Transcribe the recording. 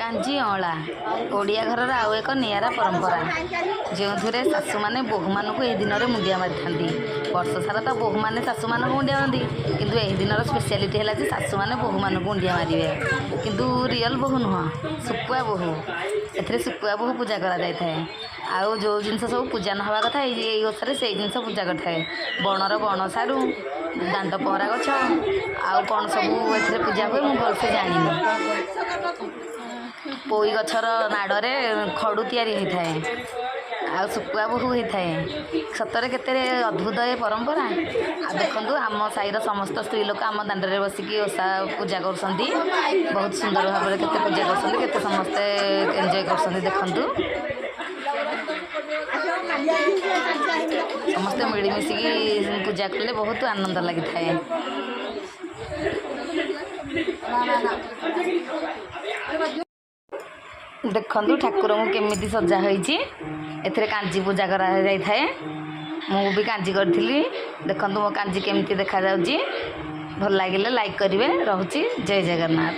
कांजी अँला ओडिया घरर आउ एक निरा परंपरा जो शाशु मैंने बोहू मानक यह दिन में मुंडिया मारी था वर्ष सारा तो बोहू मैंने शाशु मान मुंडिया मारती किंतु यह दिन स्पेशलिटी है शाशु मैंने बोहू मानक मुंडिया मारे किंतु रियल बोहू नुह सुकुआ बोहू ए सुकुआ बोहू पूजा कराए आउ जो जिनस सब पूजा न हवा कथा ये ओषे से जिन पूजा करता है बणर बण सारू दांड पहरा गछ आउ कौन सब ए पूजा हुए मुझे भलसे जानी पोई गछर नाड़े खड़ू तैयारी होता है आ सुकुआ बोहू होता है सतरे केते अद्भुत ये परंपरा आ देखु आम साईर समस्त स्त्री लोक आम दांडे बसिकी ओषा पूजा कर बहुत सुंदर भाव में केते पूजा कर समस्ते एंजॉय कर देखु समस्ते मिलमिशिकी पूजा कले बहुत आनंद लगी था देखु ठाकुर को केमी सजा होती कांजी पूजा कराए मु भी कांजी करी देखु मो कांजी केमती देखा भल लगे लाइक करेंगे रोचे जय जगन्नाथ।